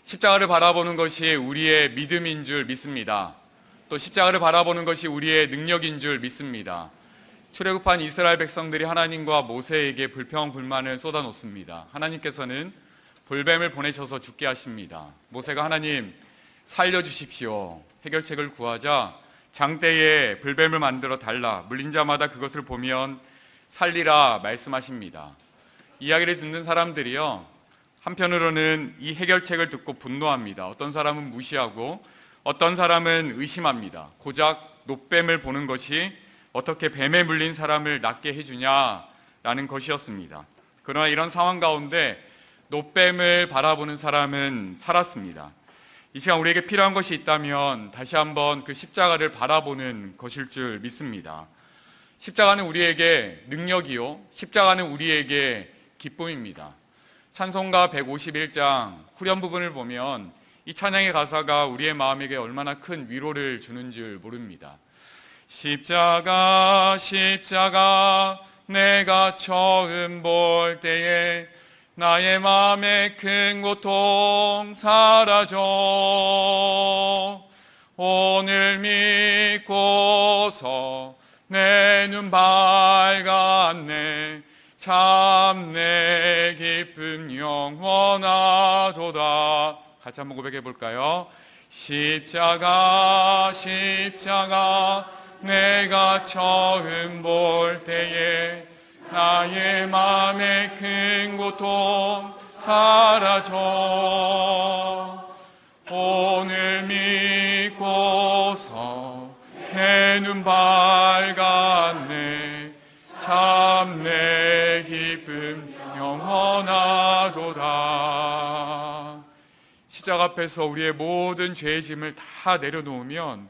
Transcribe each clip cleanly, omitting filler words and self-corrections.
십자가를 바라보는 것이 우리의 믿음인 줄 믿습니다. 또 십자가를 바라보는 것이 우리의 능력인 줄 믿습니다. 출애굽한 이스라엘 백성들이 하나님과 모세에게 불평 불만을 쏟아놓습니다. 하나님께서는 볼뱀을 보내셔서 죽게 하십니다. 모세가 하나님 살려주십시오. 해결책을 구하자 장대에 불뱀을 만들어 달라, 물린 자마다 그것을 보면 살리라 말씀하십니다. 이야기를 듣는 사람들이요, 한편으로는 이 해결책을 듣고 분노합니다. 어떤 사람은 무시하고 어떤 사람은 의심합니다. 고작 놋뱀을 보는 것이 어떻게 뱀에 물린 사람을 낫게 해주냐라는 것이었습니다. 그러나 이런 상황 가운데 놋뱀을 바라보는 사람은 살았습니다. 이 시간 우리에게 필요한 것이 있다면 다시 한번 그 십자가를 바라보는 것일 줄 믿습니다. 십자가는 우리에게 능력이요, 십자가는 우리에게 기쁨입니다. 찬송가 151장 후렴 부분을 보면 이 찬양의 가사가 우리의 마음에게 얼마나 큰 위로를 주는 줄 모릅니다. 십자가 십자가 내가 처음 볼 때에 나의 마음의 큰 고통 사라져 오늘 믿고서 내 눈 밝았네 참 내 기쁨 영원하도다. 같이 한번 고백해 볼까요? 십자가 십자가 내가 처음 볼 때에 나의 마음의 큰 고통 사라져 오늘 믿고서 내 눈 밝았네 참 내 기쁨 영원하도다. 십자가 앞에서 우리의 모든 죄의 짐을 다 내려놓으면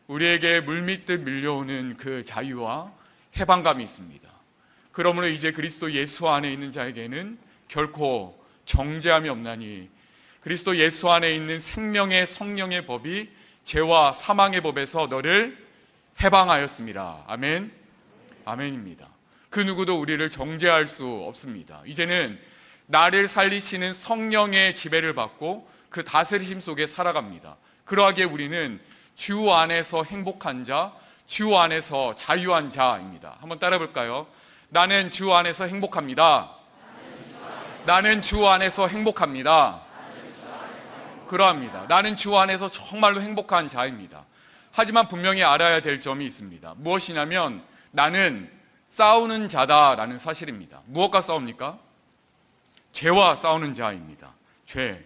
우리에게 물밀듯 밀려오는 그 자유와 해방감이 있습니다. 그러므로 이제 그리스도 예수 안에 있는 자에게는 결코 정죄함이 없나니 그리스도 예수 안에 있는 생명의 성령의 법이 죄와 사망의 법에서 너를 해방하였습니다. 아멘. 아멘입니다. 그 누구도 우리를 정죄할 수 없습니다. 이제는 나를 살리시는 성령의 지배를 받고 그 다스리심 속에 살아갑니다. 그러하기에 우리는 주 안에서 행복한 자, 주 안에서 자유한 자입니다. 한번 따라 볼까요? 나는 주 안에서 행복합니다. 나는 주 안에서 행복합니다. 그러합니다. 나는 주 안에서 정말로 행복한 자입니다. 하지만 분명히 알아야 될 점이 있습니다. 무엇이냐면 나는 싸우는 자다라는 사실입니다. 무엇과 싸웁니까? 죄와 싸우는 자입니다. 죄.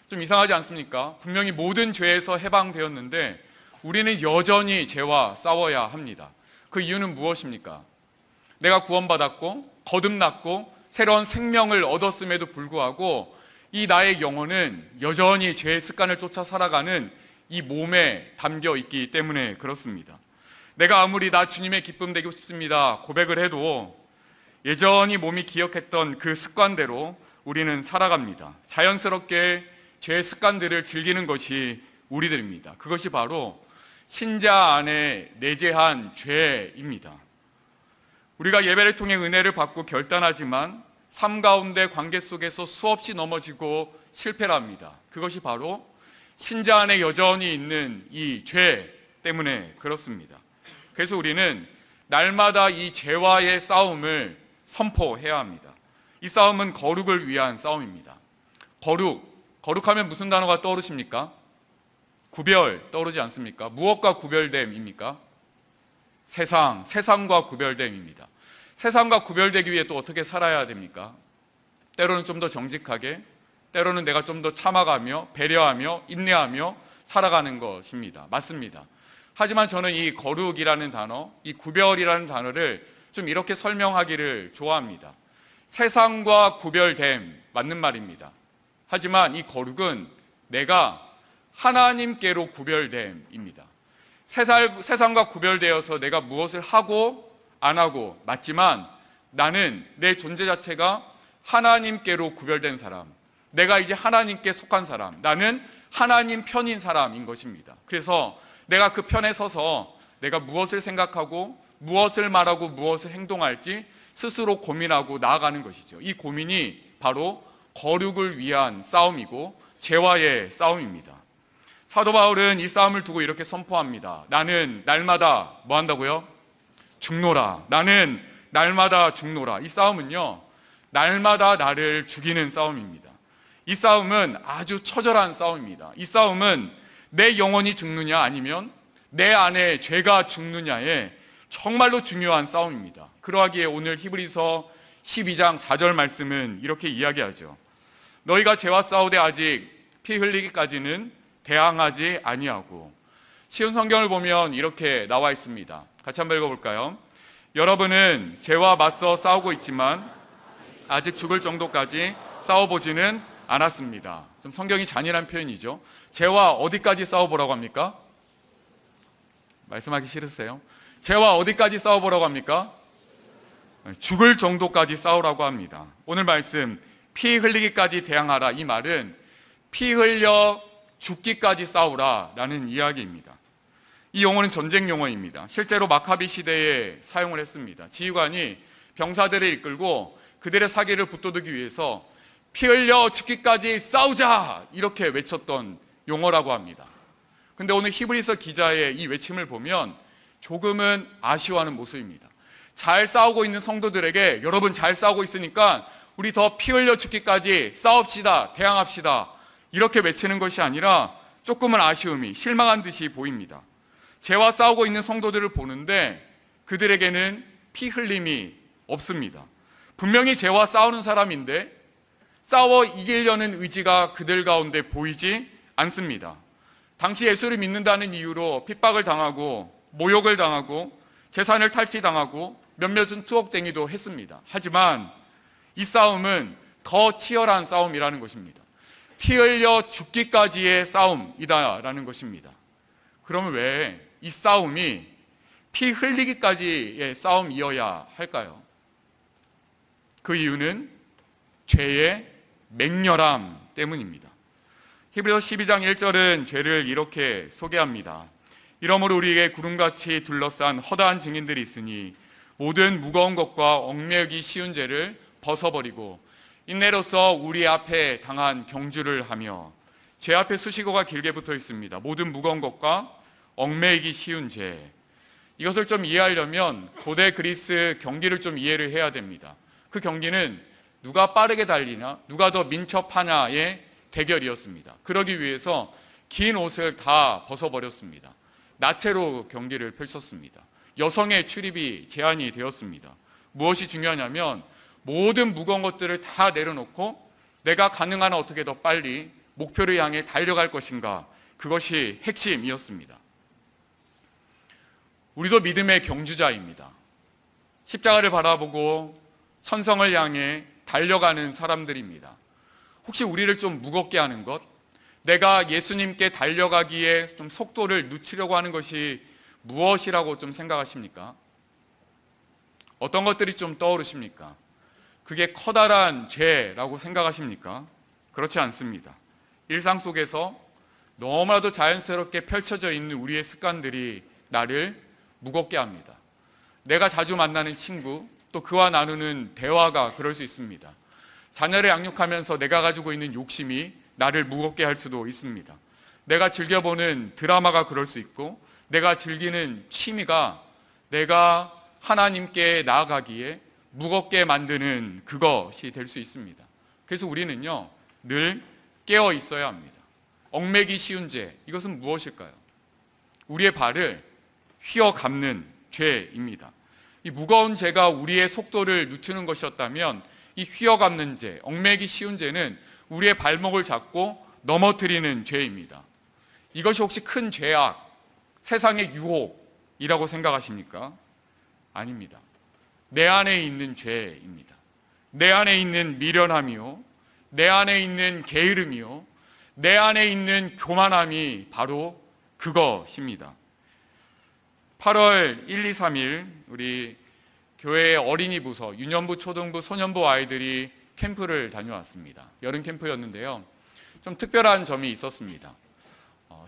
좀 이상하지 않습니까? 분명히 모든 죄에서 해방되었는데 우리는 여전히 죄와 싸워야 합니다. 그 이유는 무엇입니까? 내가 구원받았고 거듭났고 새로운 생명을 얻었음에도 불구하고 이 나의 영혼은 여전히 죄의 습관을 쫓아 살아가는 이 몸에 담겨 있기 때문에 그렇습니다. 내가 아무리 나 주님의 기쁨 되고 싶습니다 고백을 해도 여전히 몸이 기억했던 그 습관대로 우리는 살아갑니다. 자연스럽게 죄의 습관들을 즐기는 것이 우리들입니다. 그것이 바로 신자 안에 내재한 죄입니다. 우리가 예배를 통해 은혜를 받고 결단하지만 삶 가운데 관계 속에서 수없이 넘어지고 실패를 합니다. 그것이 바로 신자 안에 여전히 있는 이 죄 때문에 그렇습니다. 그래서 우리는 날마다 이 죄와의 싸움을 선포해야 합니다. 이 싸움은 거룩을 위한 싸움입니다. 거룩하면 무슨 단어가 떠오르십니까? 구별 떠오르지 않습니까? 무엇과 구별됨입니까? 세상과 구별됨입니다. 세상과 구별되기 위해 또 어떻게 살아야 됩니까? 때로는 좀 더 정직하게, 때로는 내가 좀 더 참아가며 배려하며 인내하며 살아가는 것입니다. 맞습니다. 하지만 저는 이 거룩이라는 단어, 이 구별이라는 단어를 좀 이렇게 설명하기를 좋아합니다. 세상과 구별됨 맞는 말입니다. 하지만 이 거룩은 내가 하나님께로 구별됨입니다. 세상과 구별되어서 내가 무엇을 하고 안 하고 맞지만 나는 내 존재 자체가 하나님께로 구별된 사람, 내가 이제 하나님께 속한 사람, 나는 하나님 편인 사람인 것입니다. 그래서 내가 그 편에 서서 내가 무엇을 생각하고 무엇을 말하고 무엇을 행동할지 스스로 고민하고 나아가는 것이죠. 이 고민이 바로 거룩을 위한 싸움이고 죄와의 싸움입니다. 사도 바울은 이 싸움을 두고 이렇게 선포합니다. 나는 날마다 뭐 한다고요? 죽노라. 나는 날마다 죽노라. 이 싸움은요, 날마다 나를 죽이는 싸움입니다. 이 싸움은 아주 처절한 싸움입니다. 이 싸움은 내 영혼이 죽느냐 아니면 내 안에 죄가 죽느냐의 정말로 중요한 싸움입니다. 그러하기에 오늘 히브리서 12장 4절 말씀은 이렇게 이야기하죠. 너희가 죄와 싸우되 아직 피 흘리기까지는 대항하지 아니하고. 쉬운 성경을 보면 이렇게 나와 있습니다. 같이 한번 읽어볼까요? 여러분은 죄와 맞서 싸우고 있지만 아직 죽을 정도까지 싸워보지는 않았습니다. 좀 성경이 잔인한 표현이죠. 죄와 어디까지 싸워보라고 합니까? 말씀하기 싫으세요? 죄와 어디까지 싸워보라고 합니까? 죽을 정도까지 싸우라고 합니다. 오늘 말씀 피 흘리기까지 대항하라, 이 말은 피 흘려 죽기까지 싸우라 라는 이야기입니다. 이 용어는 전쟁 용어입니다. 실제로 마카비 시대에 사용을 했습니다. 지휘관이 병사들을 이끌고 그들의 사기를 붙돋기 위해서 피 흘려 죽기까지 싸우자 이렇게 외쳤던 용어라고 합니다. 근데 오늘 히브리서 기자의 이 외침을 보면 조금은 아쉬워하는 모습입니다. 잘 싸우고 있는 성도들에게 여러분 잘 싸우고 있으니까 우리 더 피 흘려 죽기까지 싸웁시다, 대항합시다 이렇게 외치는 것이 아니라 조금은 아쉬움이, 실망한 듯이 보입니다. 죄와 싸우고 있는 성도들을 보는데 그들에게는 피 흘림이 없습니다. 분명히 죄와 싸우는 사람인데 싸워 이기려는 의지가 그들 가운데 보이지 않습니다. 당시 예수를 믿는다는 이유로 핍박을 당하고 모욕을 당하고 재산을 탈취당하고 몇몇은 투옥되기도 했습니다. 하지만 이 싸움은 더 치열한 싸움이라는 것입니다. 피 흘려 죽기까지의 싸움이다라는 것입니다. 그러면 왜 이 싸움이 피 흘리기까지의 싸움이어야 할까요? 그 이유는 죄의 맹렬함 때문입니다. 히브리서 12장 1절은 죄를 이렇게 소개합니다. 이러므로 우리에게 구름같이 둘러싼 허다한 증인들이 있으니 모든 무거운 것과 얽매이기 쉬운 죄를 벗어버리고 인내로서 우리 앞에 당한 경주를 하며. 죄 앞에 수식어가 길게 붙어 있습니다. 모든 무거운 것과 얽매이기 쉬운 죄. 이것을 좀 이해하려면 고대 그리스 경기를 좀 이해를 해야 됩니다. 그 경기는 누가 빠르게 달리나 누가 더 민첩하냐의 대결이었습니다. 그러기 위해서 긴 옷을 다 벗어버렸습니다. 나체로 경기를 펼쳤습니다. 여성의 출입이 제한이 되었습니다. 무엇이 중요하냐면 모든 무거운 것들을 다 내려놓고 내가 가능한 한 어떻게 더 빨리 목표를 향해 달려갈 것인가, 그것이 핵심이었습니다. 우리도 믿음의 경주자입니다. 십자가를 바라보고 천성을 향해 달려가는 사람들입니다. 혹시 우리를 좀 무겁게 하는 것, 내가 예수님께 달려가기에 좀 속도를 늦추려고 하는 것이 무엇이라고 좀 생각하십니까? 어떤 것들이 좀 떠오르십니까? 그게 커다란 죄라고 생각하십니까? 그렇지 않습니다. 일상 속에서 너무나도 자연스럽게 펼쳐져 있는 우리의 습관들이 나를 무겁게 합니다. 내가 자주 만나는 친구, 또 그와 나누는 대화가 그럴 수 있습니다. 자녀를 양육하면서 내가 가지고 있는 욕심이 나를 무겁게 할 수도 있습니다. 내가 즐겨보는 드라마가 그럴 수 있고, 내가 즐기는 취미가 내가 하나님께 나아가기에 무겁게 만드는 그것이 될 수 있습니다. 그래서 우리는요, 늘 깨어 있어야 합니다. 얽매기 쉬운 죄, 이것은 무엇일까요? 우리의 발을 휘어감는 죄입니다. 이 무거운 죄가 우리의 속도를 늦추는 것이었다면 이 휘어감는 죄, 얽매기 쉬운 죄는 우리의 발목을 잡고 넘어뜨리는 죄입니다. 이것이 혹시 큰 죄악, 세상의 유혹이라고 생각하십니까? 아닙니다. 내 안에 있는 죄입니다. 내 안에 있는 미련함이요, 내 안에 있는 게으름이요, 내 안에 있는 교만함이 바로 그것입니다. 8월 1, 2, 3일 우리 교회의 어린이 부서, 유년부, 초등부, 소년부 아이들이 캠프를 다녀왔습니다. 여름 캠프였는데요, 좀 특별한 점이 있었습니다.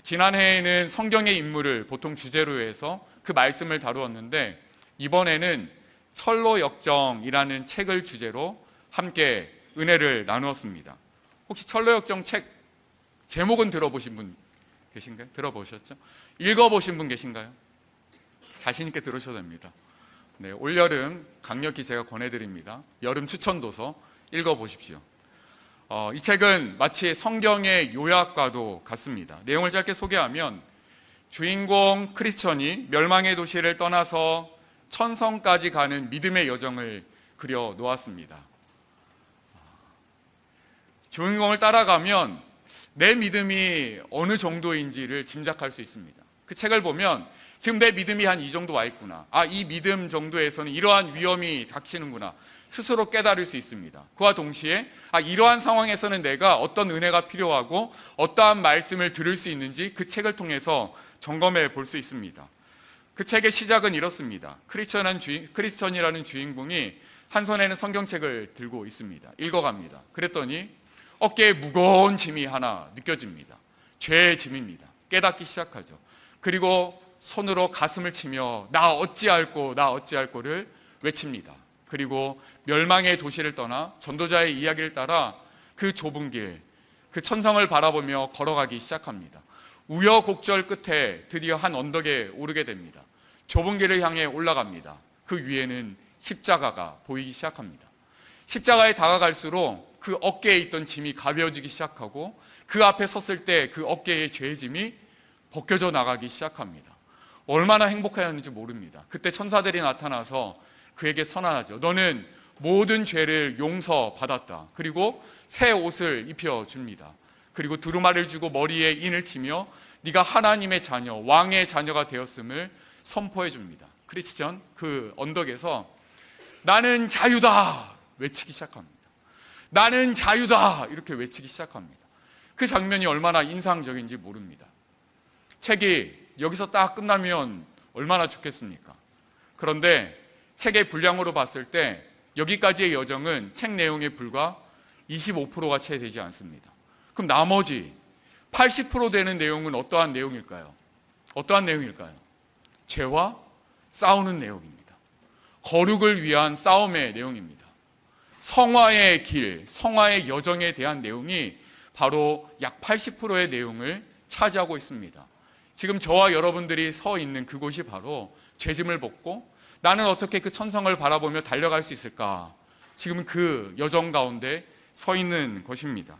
지난해에는 성경의 인물을 보통 주제로 해서 그 말씀을 다루었는데, 이번에는 철로역정이라는 책을 주제로 함께 은혜를 나누었습니다. 혹시 철로역정 책 제목은 들어보신 분 계신가요? 들어보셨죠? 읽어보신 분 계신가요? 자신 있게 들으셔도 됩니다. 네, 올여름 강력히 제가 권해드립니다. 여름 추천도서 읽어보십시오. 이 책은 마치 성경의 요약과도 같습니다. 내용을 짧게 소개하면 주인공 크리스천이 멸망의 도시를 떠나서 천성까지 가는 믿음의 여정을 그려 놓았습니다. 주인공을 따라가면 내 믿음이 어느 정도인지를 짐작할 수 있습니다. 그 책을 보면 지금 내 믿음이 한 이 정도 와 있구나. 이 믿음 정도에서는 이러한 위험이 닥치는구나. 스스로 깨달을 수 있습니다. 그와 동시에 이러한 상황에서는 내가 어떤 은혜가 필요하고 어떠한 말씀을 들을 수 있는지 그 책을 통해서 점검해 볼 수 있습니다. 그 책의 시작은 이렇습니다. 크리스천이라는 주인공이 한 손에는 성경책을 들고 있습니다. 읽어갑니다. 그랬더니 어깨에 무거운 짐이 하나 느껴집니다. 죄의 짐입니다. 깨닫기 시작하죠. 그리고 손으로 가슴을 치며 나 어찌할꼬를 외칩니다. 그리고 멸망의 도시를 떠나 전도자의 이야기를 따라 그 좁은 길, 그 천성을 바라보며 걸어가기 시작합니다. 우여곡절 끝에 드디어 한 언덕에 오르게 됩니다. 좁은 길을 향해 올라갑니다. 그 위에는 십자가가 보이기 시작합니다. 십자가에 다가갈수록 그 어깨에 있던 짐이 가벼워지기 시작하고 그 앞에 섰을 때 그 어깨의 죄의 짐이 벗겨져 나가기 시작합니다. 얼마나 행복해하는지 모릅니다. 그때 천사들이 나타나서 그에게 선언하죠. 너는 모든 죄를 용서받았다. 그리고 새 옷을 입혀줍니다. 그리고 두루마리를 주고 머리에 인을 치며 네가 하나님의 자녀, 왕의 자녀가 되었음을 선포해 줍니다. 크리스천 그 언덕에서 나는 자유다 외치기 시작합니다. 나는 자유다 이렇게 외치기 시작합니다. 그 장면이 얼마나 인상적인지 모릅니다. 책이 여기서 딱 끝나면 얼마나 좋겠습니까? 그런데 책의 분량으로 봤을 때 여기까지의 여정은 책 내용의 불과 25%가 채 되지 않습니다. 그럼 나머지 80% 되는 내용은 어떠한 내용일까요? 어떠한 내용일까요? 죄와 싸우는 내용입니다. 거룩을 위한 싸움의 내용입니다. 성화의 길, 성화의 여정에 대한 내용이 바로 약 80%의 내용을 차지하고 있습니다. 지금 저와 여러분들이 서 있는 그곳이 바로 죄짐을 벗고 나는 어떻게 그 천성을 바라보며 달려갈 수 있을까? 지금 그 여정 가운데 서 있는 것입니다.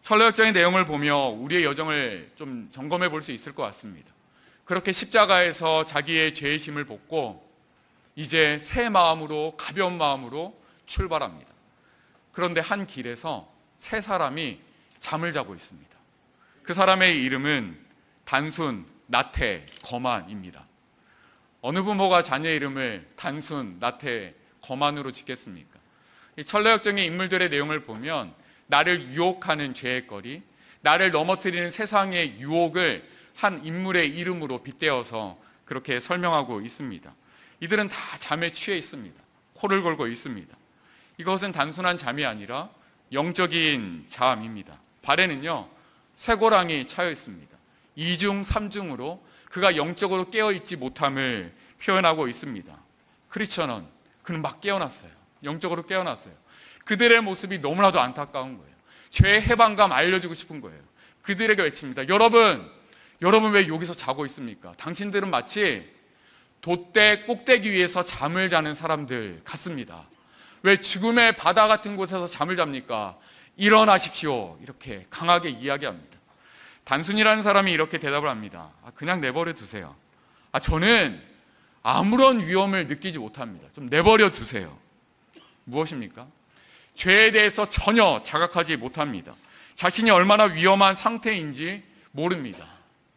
철로역정의 내용을 보며 우리의 여정을 좀 점검해 볼 수 있을 것 같습니다. 그렇게 십자가에서 자기의 죄의 짐을 벗고 이제 새 마음으로 가벼운 마음으로 출발합니다. 그런데 한 길에서 세 사람이 잠을 자고 있습니다. 그 사람의 이름은 단순, 나태, 거만입니다. 어느 부모가 자녀 이름을 단순, 나태, 거만으로 짓겠습니까? 이 철로역정의 인물들의 내용을 보면 나를 유혹하는 죄의 거리, 나를 넘어뜨리는 세상의 유혹을 한 인물의 이름으로 빗대어서 그렇게 설명하고 있습니다. 이들은 다 잠에 취해 있습니다. 코를 골고 있습니다. 이것은 단순한 잠이 아니라 영적인 잠입니다. 발에는요 쇠고랑이 차여 있습니다. 2중 3중으로 그가 영적으로 깨어있지 못함을 표현하고 있습니다. 크리스천은 그는 막 깨어났어요. 영적으로 깨어났어요. 그들의 모습이 너무나도 안타까운 거예요. 죄의 해방감 알려주고 싶은 거예요. 그들에게 외칩니다. 여러분 왜 여기서 자고 있습니까? 당신들은 마치 돛대 꼭대기 위에서 잠을 자는 사람들 같습니다. 왜 죽음의 바다 같은 곳에서 잠을 잡니까? 일어나십시오. 이렇게 강하게 이야기합니다. 단순이라는 사람이 이렇게 대답을 합니다. 그냥 내버려 두세요. 저는 아무런 위험을 느끼지 못합니다. 좀 내버려 두세요. 무엇입니까? 죄에 대해서 전혀 자각하지 못합니다. 자신이 얼마나 위험한 상태인지 모릅니다.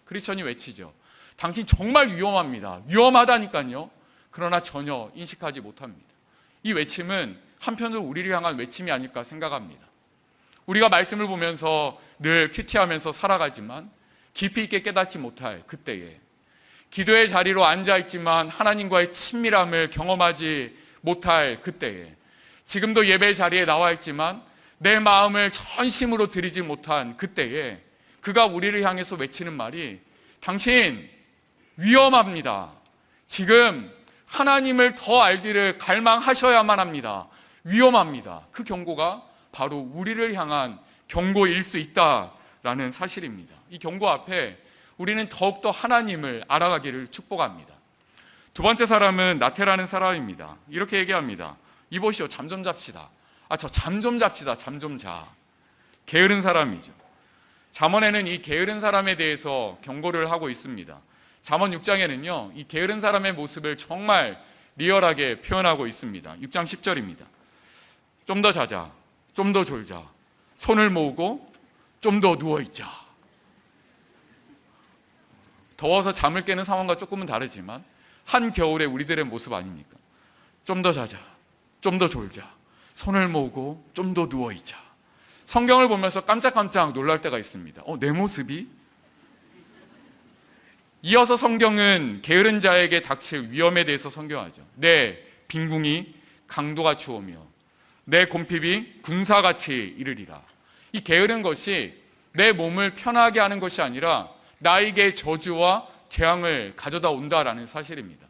크리스천이 외치죠. 당신 정말 위험합니다. 위험하다니까요. 그러나 전혀 인식하지 못합니다. 이 외침은 한편으로 우리를 향한 외침이 아닐까 생각합니다. 우리가 말씀을 보면서 늘 큐티하면서 살아가지만 깊이 있게 깨닫지 못할 그때에, 기도의 자리로 앉아있지만 하나님과의 친밀함을 경험하지 못할 그때에, 지금도 예배 자리에 나와 있지만 내 마음을 전심으로 드리지 못한 그때에 그가 우리를 향해서 외치는 말이 당신 위험합니다. 지금 하나님을 더 알기를 갈망하셔야만 합니다. 위험합니다. 그 경고가 바로 우리를 향한 경고일 수 있다 라는 사실입니다. 이 경고 앞에 우리는 더욱더 하나님을 알아가기를 축복합니다. 두 번째 사람은 나태라는 사람입니다. 이렇게 얘기합니다. 이보시오, 잠 좀 잡시다. 저 잠 좀 잡시다. 잠 좀 자. 게으른 사람이죠. 잠언에는 이 게으른 사람에 대해서 경고를 하고 있습니다. 잠언 6장에는요, 이 게으른 사람의 모습을 정말 리얼하게 표현하고 있습니다. 6장 10절입니다. 좀 더 자자, 좀 더 졸자, 손을 모으고 좀 더 누워있자. 더워서 잠을 깨는 상황과 조금은 다르지만 한겨울의 우리들의 모습 아닙니까? 좀 더 자자, 좀 더 졸자, 손을 모으고 좀 더 누워있자. 성경을 보면서 깜짝깜짝 놀랄 때가 있습니다. 내 모습이? 이어서 성경은 게으른 자에게 닥칠 위험에 대해서 선교하죠. 내 빈궁이 강도가 추오며 내 곰핍이 군사같이 이르리라. 이 게으른 것이 내 몸을 편하게 하는 것이 아니라 나에게 저주와 재앙을 가져다 온다라는 사실입니다.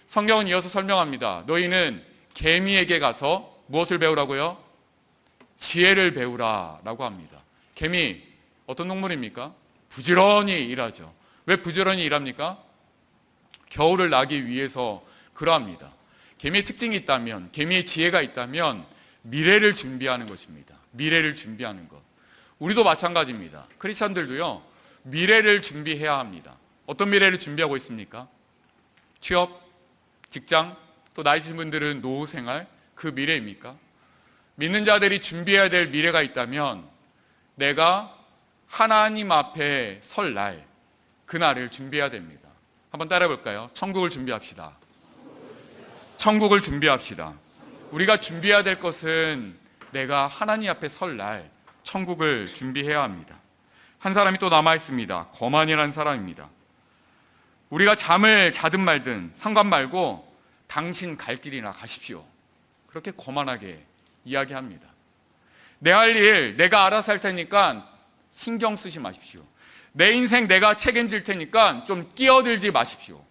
성경은 이어서 설명합니다. 너희는 개미에게 가서 무엇을 배우라고요? 지혜를 배우라 라고 합니다. 개미, 어떤 동물입니까? 부지런히 일하죠. 왜 부지런히 일합니까? 겨울을 나기 위해서 그러합니다. 개미의 특징이 있다면, 개미의 지혜가 있다면 미래를 준비하는 것입니다. 미래를 준비하는 것. 우리도 마찬가지입니다. 크리스천들도요, 미래를 준비해야 합니다. 어떤 미래를 준비하고 있습니까? 취업, 직장, 또 나이 드신 분들은 노후 생활, 그 미래입니까? 믿는 자들이 준비해야 될 미래가 있다면 내가 하나님 앞에 설 날, 그날을 준비해야 됩니다. 한번 따라해 볼까요? 천국을 준비합시다. 천국을 준비합시다. 우리가 준비해야 될 것은 내가 하나님 앞에 설 날, 천국을 준비해야 합니다. 한 사람이 또 남아 있습니다. 거만이라는 사람입니다. 우리가 잠을 자든 말든 상관 말고 당신 갈 길이나 가십시오. 그렇게 거만하게 이야기합니다. 내 할 일 내가 알아서 할 테니까 신경 쓰지 마십시오. 내 인생 내가 책임질 테니까 좀 끼어들지 마십시오.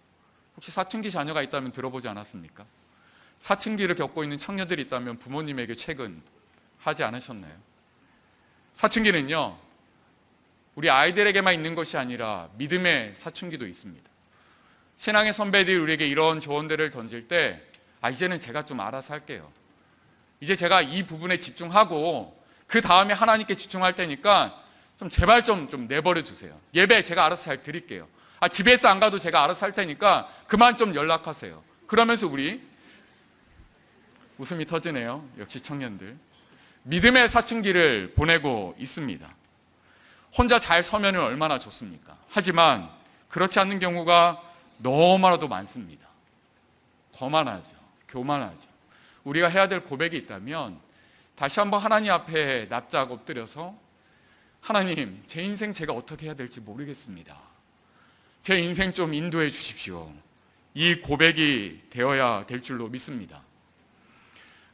혹시 사춘기 자녀가 있다면 들어보지 않았습니까? 사춘기를 겪고 있는 청년들이 있다면 부모님에게 최근 하지 않으셨나요? 사춘기는요, 우리 아이들에게만 있는 것이 아니라 믿음의 사춘기도 있습니다. 신앙의 선배들이 우리에게 이런 조언들을 던질 때 이제는 제가 좀 알아서 할게요. 이제 제가 이 부분에 집중하고 그 다음에 하나님께 집중할 테니까 좀 제발 좀 내버려 주세요. 예배 제가 알아서 잘 드릴게요. 집에서 안 가도 제가 알아서 할 테니까 그만 좀 연락하세요. 그러면서 우리 웃음이 터지네요. 역시 청년들. 믿음의 사춘기를 보내고 있습니다. 혼자 잘 서면 얼마나 좋습니까? 하지만 그렇지 않는 경우가 너무나도 많습니다. 거만하죠. 교만하죠. 우리가 해야 될 고백이 있다면 다시 한번 하나님 앞에 납작 엎드려서 하나님, 제 인생 제가 어떻게 해야 될지 모르겠습니다. 제 인생 좀 인도해 주십시오. 이 고백이 되어야 될 줄로 믿습니다.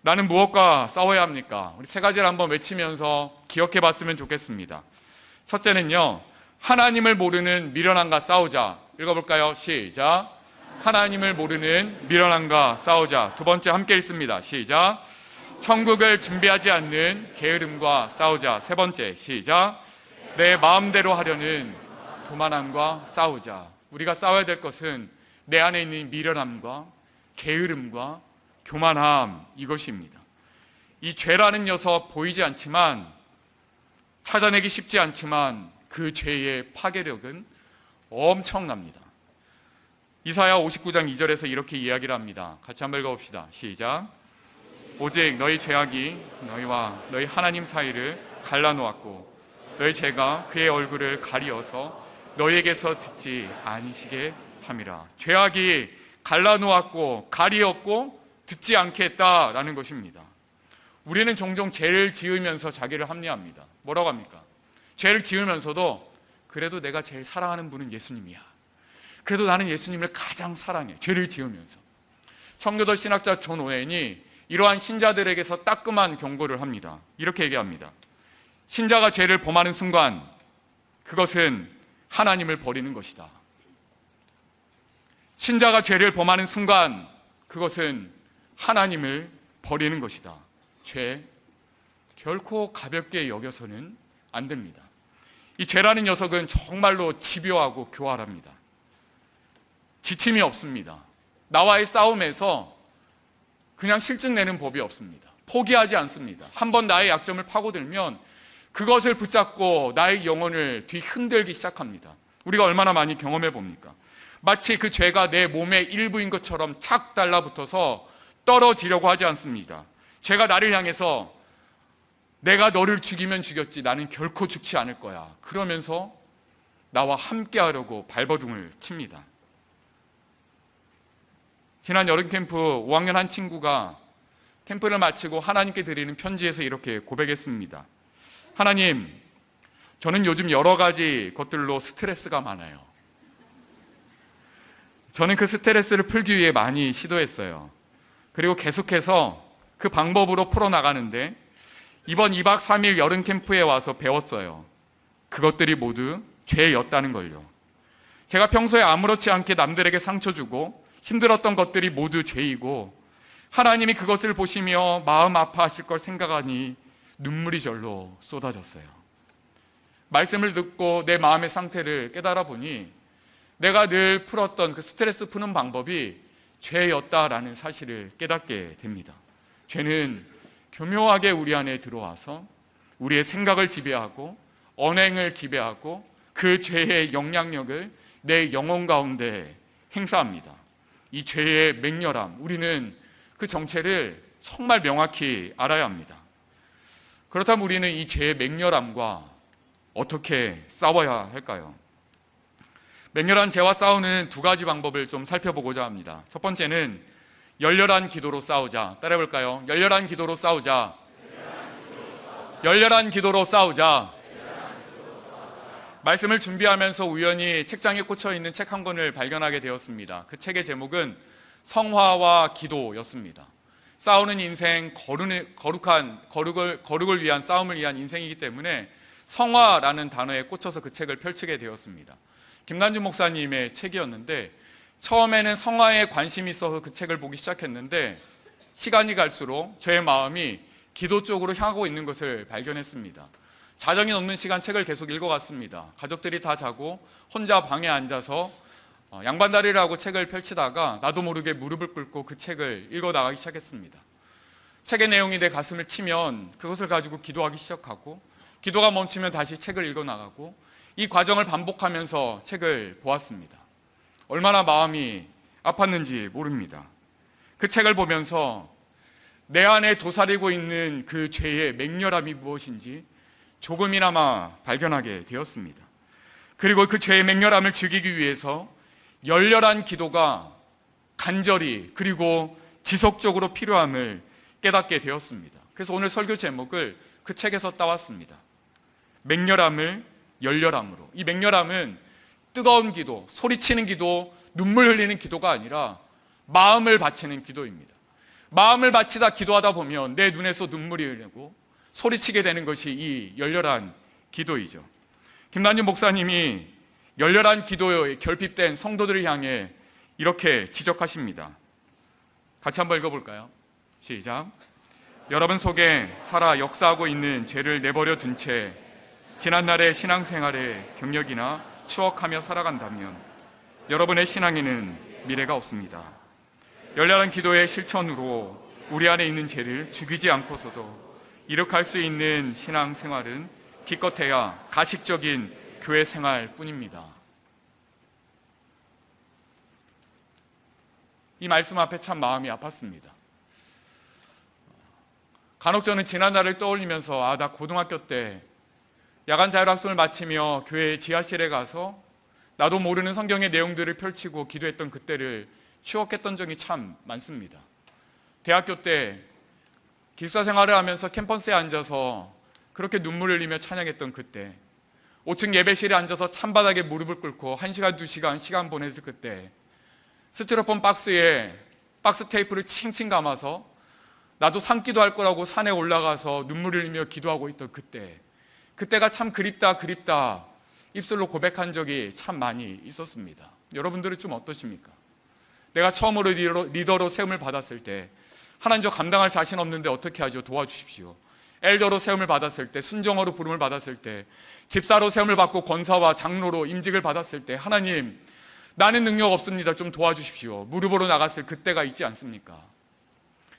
나는 무엇과 싸워야 합니까? 우리 세 가지를 한번 외치면서 기억해 봤으면 좋겠습니다. 첫째는요, 하나님을 모르는 미련함과 싸우자. 읽어볼까요? 시작. 하나님을 모르는 미련함과 싸우자. 두 번째 함께 읽습니다. 시작. 천국을 준비하지 않는 게으름과 싸우자. 세 번째 시작. 내 마음대로 하려는 교만함과 싸우자. 우리가 싸워야 될 것은 내 안에 있는 미련함과 게으름과 교만함, 이것입니다. 이 죄라는 녀석 보이지 않지만, 찾아내기 쉽지 않지만 그 죄의 파괴력은 엄청납니다. 이사야 59장 2절에서 이렇게 이야기를 합니다. 같이 한번 읽어봅시다. 시작. 오직 너희 죄악이 너희와 너희 하나님 사이를 갈라놓았고 너희 죄가 그의 얼굴을 가리어서 너희에게서 듣지 아니시게 함이라. 죄악이 갈라놓았고 가리었고 듣지 않게 했다라는 것입니다. 우리는 종종 죄를 지으면서 자기를 합리합니다. 뭐라고 합니까? 죄를 지으면서도 그래도 내가 제일 사랑하는 분은 예수님이야. 그래도 나는 예수님을 가장 사랑해. 죄를 지으면서. 청교도 신학자 존 오웬이 이러한 신자들에게서 따끔한 경고를 합니다. 이렇게 얘기합니다. 신자가 죄를 범하는 순간 그것은 하나님을 버리는 것이다. 신자가 죄를 범하는 순간 그것은 하나님을 버리는 것이다. 죄 결코 가볍게 여겨서는 안 됩니다. 이 죄라는 녀석은 정말로 집요하고 교활합니다. 지침이 없습니다. 나와의 싸움에서 그냥 실증 내는 법이 없습니다. 포기하지 않습니다. 한번 나의 약점을 파고들면 그것을 붙잡고 나의 영혼을 뒤흔들기 시작합니다. 우리가 얼마나 많이 경험해 봅니까? 마치 그 죄가 내 몸의 일부인 것처럼 착 달라붙어서 떨어지려고 하지 않습니다. 죄가 나를 향해서 내가 너를 죽이면 죽였지 나는 결코 죽지 않을 거야, 그러면서 나와 함께 하려고 발버둥을 칩니다. 지난 여름 캠프 5학년 한 친구가 캠프를 마치고 하나님께 드리는 편지에서 이렇게 고백했습니다. 하나님, 저는 요즘 여러 가지 것들로 스트레스가 많아요. 저는 그 스트레스를 풀기 위해 많이 시도했어요. 그리고 계속해서 그 방법으로 풀어나가는데 이번 2박 3일 여름 캠프에 와서 배웠어요. 그것들이 모두 죄였다는 걸요. 제가 평소에 아무렇지 않게 남들에게 상처 주고 힘들었던 것들이 모두 죄이고 하나님이 그것을 보시며 마음 아파하실 걸 생각하니 눈물이 절로 쏟아졌어요. 말씀을 듣고 내 마음의 상태를 깨달아 보니 내가 늘 풀었던 그 스트레스 푸는 방법이 죄였다라는 사실을 깨닫게 됩니다. 죄는 교묘하게 우리 안에 들어와서 우리의 생각을 지배하고 언행을 지배하고 그 죄의 영향력을 내 영혼 가운데 행사합니다. 이 죄의 맹렬함, 우리는 그 정체를 정말 명확히 알아야 합니다. 그렇다면 우리는 이 죄의 맹렬함과 어떻게 싸워야 할까요? 맹렬한 죄와 싸우는 두 가지 방법을 좀 살펴보고자 합니다. 첫 번째는 열렬한 기도로 싸우자. 따라해볼까요? 열렬한 기도로 싸우자. 열렬한 기도로 싸우자. 말씀을 준비하면서 우연히 책장에 꽂혀 있는 책 한 권을 발견하게 되었습니다. 그 책의 제목은 성화와 기도였습니다. 싸우는 인생, 거룩을 위한 싸움을 위한 인생이기 때문에 성화라는 단어에 꽂혀서 그 책을 펼치게 되었습니다. 김난주 목사님의 책이었는데 처음에는 성화에 관심이 있어서 그 책을 보기 시작했는데 시간이 갈수록 저의 마음이 기도 쪽으로 향하고 있는 것을 발견했습니다. 자정이 넘는 시간 책을 계속 읽어갔습니다. 가족들이 다 자고 혼자 방에 앉아서 양반다리를 하고 책을 펼치다가 나도 모르게 무릎을 꿇고 그 책을 읽어나가기 시작했습니다. 책의 내용이 내 가슴을 치면 그것을 가지고 기도하기 시작하고 기도가 멈추면 다시 책을 읽어나가고 이 과정을 반복하면서 책을 보았습니다. 얼마나 마음이 아팠는지 모릅니다. 그 책을 보면서 내 안에 도사리고 있는 그 죄의 맹렬함이 무엇인지 조금이나마 발견하게 되었습니다. 그리고 그 죄의 맹렬함을 죽이기 위해서 열렬한 기도가 간절히 그리고 지속적으로 필요함을 깨닫게 되었습니다. 그래서 오늘 설교 제목을 그 책에서 따왔습니다. 맹렬함을 열렬함으로. 이 맹렬함은 뜨거운 기도, 소리치는 기도, 눈물 흘리는 기도가 아니라 마음을 바치는 기도입니다. 마음을 바치다 기도하다 보면 내 눈에서 눈물이 흐르고 소리치게 되는 것이 이 열렬한 기도이죠. 김난주 목사님이 열렬한 기도에 결핍된 성도들을 향해 이렇게 지적하십니다. 같이 한번 읽어볼까요? 시작. 여러분 속에 살아 역사하고 있는 죄를 내버려 둔 채 지난날의 신앙생활의 경력이나 추억하며 살아간다면 여러분의 신앙에는 미래가 없습니다. 열렬한 기도의 실천으로 우리 안에 있는 죄를 죽이지 않고서도 이룩할 수 있는 신앙생활은 기껏해야 가식적인 교회 생활뿐입니다. 이 말씀 앞에 참 마음이 아팠습니다. 간혹 저는 지난날을 떠올리면서 나 고등학교 때 야간 자율학습을 마치며 교회 지하실에 가서 나도 모르는 성경의 내용들을 펼치고 기도했던 그때를 추억했던 적이 참 많습니다. 대학교 때 기숙사 생활을 하면서 캠퍼스에 앉아서 그렇게 눈물을 흘리며 찬양했던 그때, 5층 예배실에 앉아서 찬바닥에 무릎을 꿇고 1시간, 2시간 시간 보냈을 그때, 스티로폼 박스에 박스 테이프를 칭칭 감아서 나도 산기도 할 거라고 산에 올라가서 눈물을 흘리며 기도하고 있던 그때가 참 그립다 입술로 고백한 적이 참 많이 있었습니다. 여러분들은 좀 어떠십니까? 내가 처음으로 리더로 세움을 받았을 때 하나님 저 감당할 자신 없는데 어떻게 하죠? 도와주십시오. 엘더로 세움을 받았을 때, 순정어로 부름을 받았을 때, 집사로 세움을 받고 권사와 장로로 임직을 받았을 때, 하나님, 나는 능력 없습니다. 좀 도와주십시오. 무릎으로 나갔을 그때가 있지 않습니까?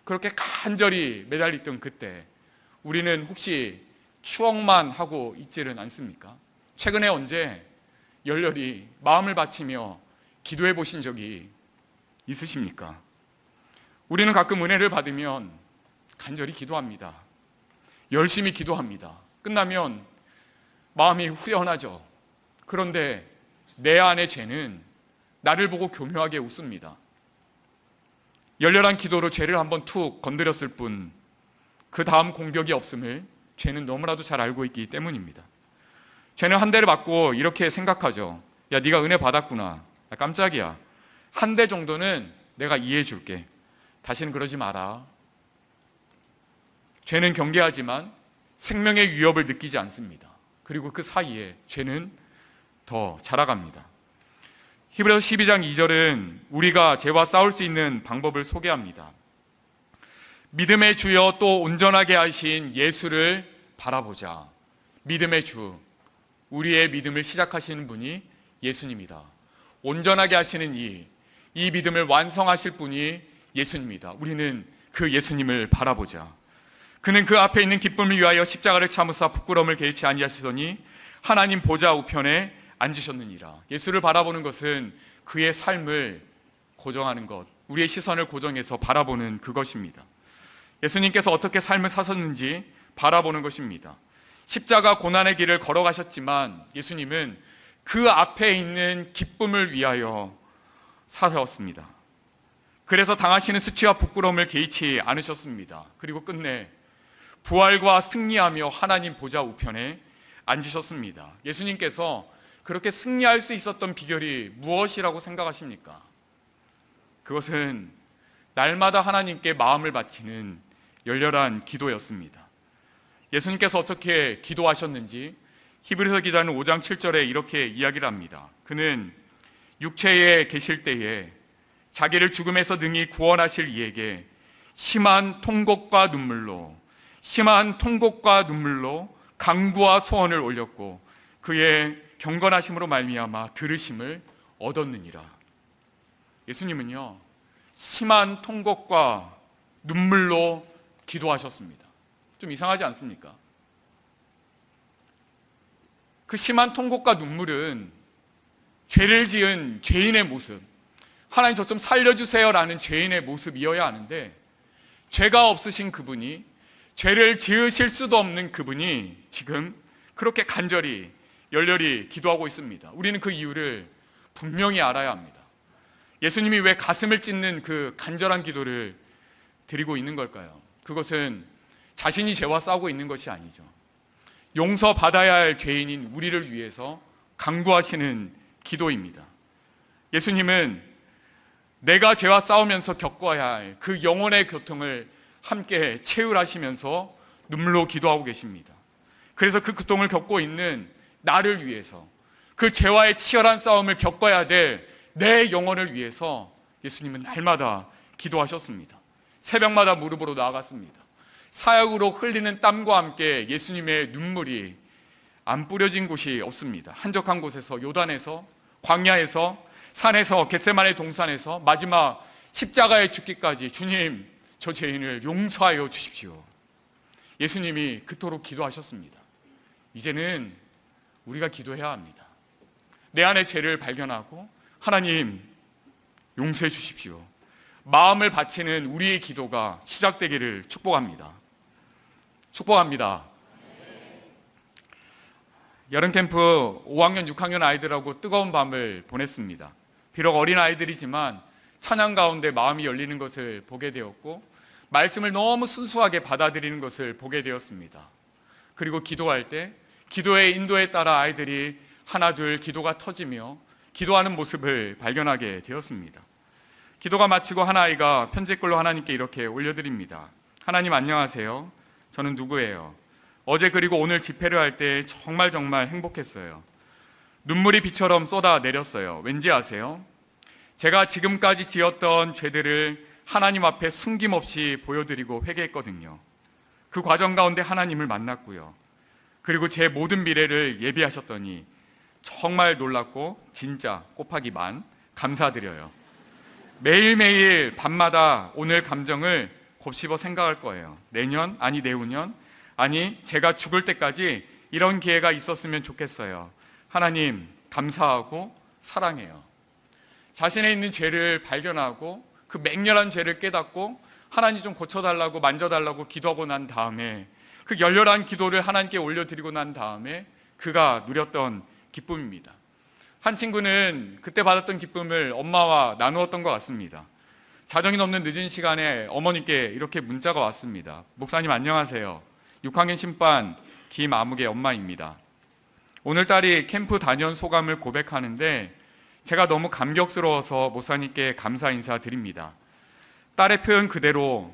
그렇게 간절히 매달리던 그때, 우리는 혹시 추억만 하고 있지는 않습니까? 최근에 언제 열렬히 마음을 바치며 기도해 보신 적이 있으십니까? 우리는 가끔 은혜를 받으면 간절히 기도합니다. 열심히 기도합니다. 끝나면 마음이 후련하죠. 그런데 내 안의 죄는 나를 보고 교묘하게 웃습니다. 열렬한 기도로 죄를 한번 툭 건드렸을 뿐 그 다음 공격이 없음을 죄는 너무나도 잘 알고 있기 때문입니다. 죄는 한 대를 맞고 이렇게 생각하죠. 야, 네가 은혜 받았구나. 야, 깜짝이야. 한 대 정도는 내가 이해해 줄게. 다시는 그러지 마라. 죄는 경계하지만 생명의 위협을 느끼지 않습니다. 그리고 그 사이에 죄는 더 자라갑니다. 히브리서 12장 2절은 우리가 죄와 싸울 수 있는 방법을 소개합니다. 믿음의 주여 또 온전하게 하신 예수를 바라보자. 믿음의 주, 우리의 믿음을 시작하시는 분이 예수님이다. 온전하게 하시는 이 믿음을 완성하실 분이 예수님이다. 우리는 그 예수님을 바라보자. 그는 그 앞에 있는 기쁨을 위하여 십자가를 참으사 부끄러움을 개의치 아니하시더니 하나님 보좌 우편에 앉으셨느니라. 예수를 바라보는 것은 그의 삶을 고정하는 것, 우리의 시선을 고정해서 바라보는 그것입니다. 예수님께서 어떻게 삶을 사셨는지 바라보는 것입니다. 십자가 고난의 길을 걸어가셨지만 예수님은 그 앞에 있는 기쁨을 위하여 사셨습니다. 그래서 당하시는 수치와 부끄러움을 개의치 않으셨습니다. 그리고 끝내 부활과 승리하며 하나님 보좌 우편에 앉으셨습니다. 예수님께서 그렇게 승리할 수 있었던 비결이 무엇이라고 생각하십니까? 그것은 날마다 하나님께 마음을 바치는 열렬한 기도였습니다. 예수님께서 어떻게 기도하셨는지 히브리서 기자는 5장 7절에 이렇게 이야기를 합니다. 그는 육체에 계실 때에 자기를 죽음에서 능히 구원하실 이에게 심한 통곡과 눈물로 간구와 소원을 올렸고 그의 경건하심으로 말미암아 들으심을 얻었느니라. 예수님은요, 심한 통곡과 눈물로 기도하셨습니다. 좀 이상하지 않습니까? 그 심한 통곡과 눈물은 죄를 지은 죄인의 모습, 하나님 저 좀 살려주세요라는 죄인의 모습이어야 하는데, 죄가 없으신 그분이, 죄를 지으실 수도 없는 그분이 지금 그렇게 간절히 열렬히 기도하고 있습니다. 우리는 그 이유를 분명히 알아야 합니다. 예수님이 왜 가슴을 찢는 그 간절한 기도를 드리고 있는 걸까요? 그것은 자신이 죄와 싸우고 있는 것이 아니죠. 용서받아야 할 죄인인 우리를 위해서 간구하시는 기도입니다. 예수님은 내가 죄와 싸우면서 겪어야 할 그 영혼의 고통을 함께 체휼하시면서 눈물로 기도하고 계십니다. 그래서 그 고통을 겪고 있는 나를 위해서, 그 죄와의 치열한 싸움을 겪어야 될 내 영혼을 위해서 예수님은 날마다 기도하셨습니다. 새벽마다 무릎으로 나아갔습니다. 사역으로 흘리는 땀과 함께 예수님의 눈물이 안 뿌려진 곳이 없습니다. 한적한 곳에서, 요단에서, 광야에서, 산에서, 겟세마네 동산에서 마지막 십자가에 죽기까지 주님, 저 죄인을 용서하여 주십시오. 예수님이 그토록 기도하셨습니다. 이제는 우리가 기도해야 합니다. 내 안의 죄를 발견하고 하나님 용서해 주십시오. 마음을 바치는 우리의 기도가 시작되기를 축복합니다. 축복합니다. 여름 캠프 5학년, 6학년 아이들하고 뜨거운 밤을 보냈습니다. 비록 어린 아이들이지만 찬양 가운데 마음이 열리는 것을 보게 되었고, 말씀을 너무 순수하게 받아들이는 것을 보게 되었습니다. 그리고 기도할 때 기도의 인도에 따라 아이들이 하나 둘 기도가 터지며 기도하는 모습을 발견하게 되었습니다. 기도가 마치고 한 아이가 편지글로 하나님께 이렇게 올려드립니다. 하나님 안녕하세요. 저는 누구예요? 어제 그리고 오늘 집회를 할 때 정말 행복했어요. 눈물이 비처럼 쏟아 내렸어요. 왠지 아세요? 제가 지금까지 지었던 죄들을 하나님 앞에 숨김없이 보여드리고 회개했거든요. 그 과정 가운데 하나님을 만났고요. 그리고 제 모든 미래를 예비하셨더니 정말 놀랍고 진짜 곱하기 만 감사드려요. 매일매일 밤마다 오늘 감정을 곱씹어 생각할 거예요. 내년, 아니 내후년, 아니 제가 죽을 때까지 이런 기회가 있었으면 좋겠어요. 하나님 감사하고 사랑해요. 자신에 있는 죄를 발견하고 그 맹렬한 죄를 깨닫고 하나님 좀 고쳐달라고 만져달라고 기도하고 난 다음에 그 열렬한 기도를 하나님께 올려드리고 난 다음에 그가 누렸던 기쁨입니다. 한 친구는 그때 받았던 기쁨을 엄마와 나누었던 것 같습니다. 자정이 넘는 늦은 시간에 어머니께 이렇게 문자가 왔습니다. 목사님 안녕하세요. 6학년 신반 김아묵의 엄마입니다. 오늘 딸이 캠프 단연 소감을 고백하는데 제가 너무 감격스러워서 목사님께 감사 인사드립니다. 딸의 표현 그대로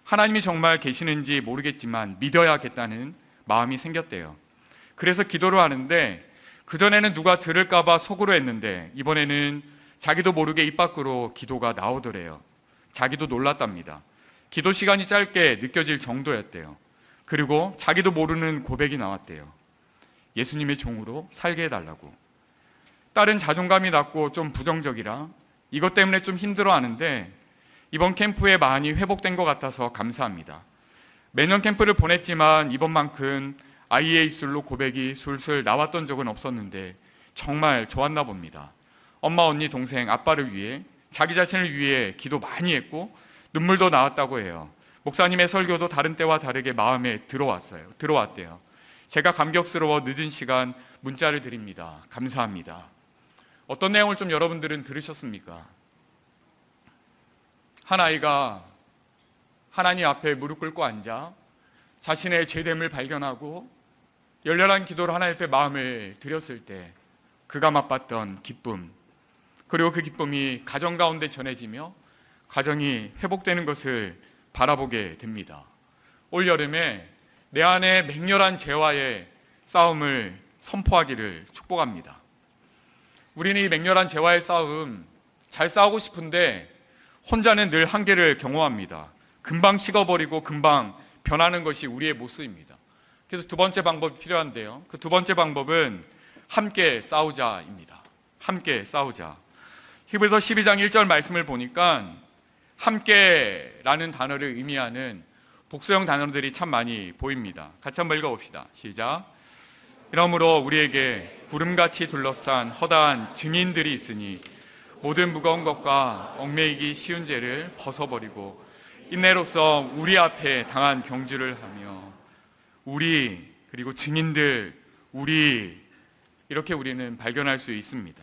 하나님이 정말 계시는지 모르겠지만 믿어야겠다는 마음이 생겼대요. 그래서 기도를 하는데 그전에는 누가 들을까봐 속으로 했는데 이번에는 자기도 모르게 입 밖으로 기도가 나오더래요. 자기도 놀랐답니다. 기도 시간이 짧게 느껴질 정도였대요. 그리고 자기도 모르는 고백이 나왔대요. 예수님의 종으로 살게 해달라고. 딸은 자존감이 낮고 좀 부정적이라 이것 때문에 좀 힘들어하는데 이번 캠프에 많이 회복된 것 같아서 감사합니다. 매년 캠프를 보냈지만 이번만큼 아이의 입술로 고백이 술술 나왔던 적은 없었는데 정말 좋았나 봅니다. 엄마, 언니, 동생, 아빠를 위해 자기 자신을 위해 기도 많이 했고 눈물도 나왔다고 해요. 목사님의 설교도 다른 때와 다르게 마음에 들어왔대요. 제가 감격스러워 늦은 시간 문자를 드립니다. 감사합니다. 어떤 내용을 좀 여러분들은 들으셨습니까? 한 아이가 하나님 앞에 무릎 꿇고 앉아 자신의 죄됨을 발견하고 열렬한 기도로 하나님 앞에 마음을 드렸을 때 그가 맛봤던 기쁨, 그리고 그 기쁨이 가정 가운데 전해지며 가정이 회복되는 것을 바라보게 됩니다. 올 여름에 내 안에 맹렬한 죄와의 싸움을 선포하기를 축복합니다. 우리는 이 맹렬한 죄와의 싸움 잘 싸우고 싶은데 혼자는 늘 한계를 경험합니다. 금방 식어버리고 금방 변하는 것이 우리의 모습입니다. 그래서 두 번째 방법이 필요한데요. 그 두 번째 방법은 함께 싸우자입니다. 함께 싸우자. 히브리서 12장 1절 말씀을 보니까 함께라는 단어를 의미하는 복수형 단어들이 참 많이 보입니다. 같이 한번 읽어봅시다. 시작. 이러므로 우리에게 구름같이 둘러싼 허다한 증인들이 있으니 모든 무거운 것과 얽매이기 쉬운 죄를 벗어버리고 인내로서 우리 앞에 당한 경주를 하며 우리, 그리고 증인들, 우리, 이렇게 우리는 발견할 수 있습니다.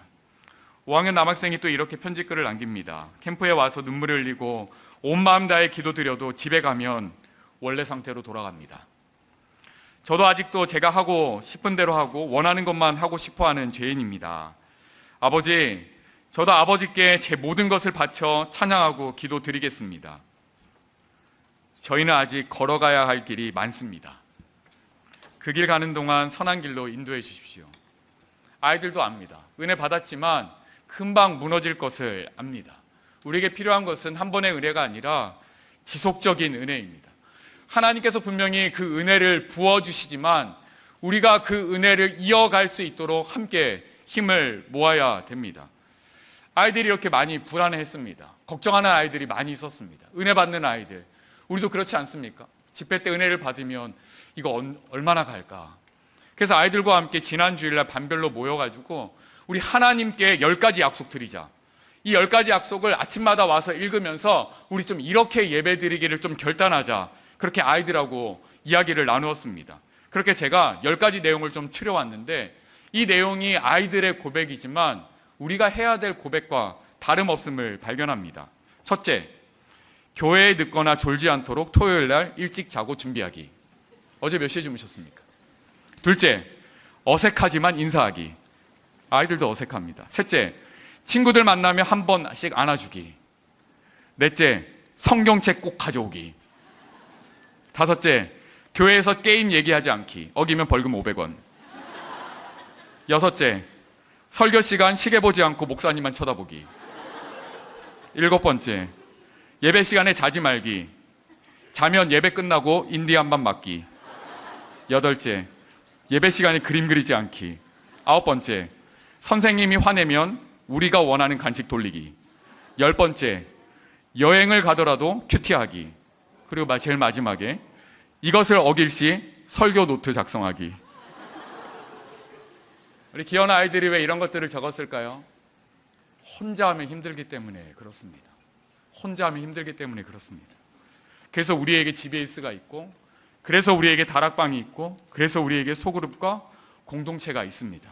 5학년 남학생이 또 이렇게 편지글을 남깁니다. 캠프에 와서 눈물을 흘리고 온 마음 다해 기도드려도 집에 가면 원래 상태로 돌아갑니다. 저도 아직도 제가 하고 싶은 대로 하고 원하는 것만 하고 싶어하는 죄인입니다. 아버지, 저도 아버지께 제 모든 것을 바쳐 찬양하고 기도드리겠습니다. 저희는 아직 걸어가야 할 길이 많습니다. 그 길 가는 동안 선한 길로 인도해 주십시오. 아이들도 압니다. 은혜 받았지만 금방 무너질 것을 압니다. 우리에게 필요한 것은 한 번의 은혜가 아니라 지속적인 은혜입니다. 하나님께서 분명히 그 은혜를 부어주시지만 우리가 그 은혜를 이어갈 수 있도록 함께 힘을 모아야 됩니다. 아이들이 이렇게 많이 불안해했습니다. 걱정하는 아이들이 많이 있었습니다. 은혜 받는 아이들. 우리도 그렇지 않습니까? 집회 때 은혜를 받으면 이거 얼마나 갈까? 그래서 아이들과 함께 지난 주일날 반별로 모여가지고 우리 하나님께 10가지 약속 드리자. 이 10가지 약속을 아침마다 와서 읽으면서 우리 좀 이렇게 예배 드리기를 좀 결단하자. 그렇게 아이들하고 이야기를 나누었습니다. 그렇게 제가 10가지 내용을 좀 추려왔는데 이 내용이 아이들의 고백이지만 우리가 해야 될 고백과 다름없음을 발견합니다. 첫째, 교회에 늦거나 졸지 않도록 토요일 날 일찍 자고 준비하기. 어제 몇 시에 주무셨습니까? 둘째, 어색하지만 인사하기. 아이들도 어색합니다. 셋째, 친구들 만나면 한 번씩 안아주기. 넷째, 성경책 꼭 가져오기. 다섯째, 교회에서 게임 얘기하지 않기. 어기면 벌금 500원. 여섯째, 설교 시간 시계 보지 않고 목사님만 쳐다보기. 일곱 번째, 예배 시간에 자지 말기. 자면 예배 끝나고 인디 한 번 맞기. 8째, 예배 시간에 그림 그리지 않기. 9번째, 선생님이 화내면 우리가 원하는 간식 돌리기. 10번째, 여행을 가더라도 큐티하기. 그리고 제일 마지막에 이것을 어길 시 설교 노트 작성하기. 우리 귀여운 아이들이 왜 이런 것들을 적었을까요? 혼자 하면 힘들기 때문에 그렇습니다. 혼자 하면 힘들기 때문에 그렇습니다. 그래서 우리에게 GBS가 있고, 그래서 우리에게 다락방이 있고, 그래서 우리에게 소그룹과 공동체가 있습니다.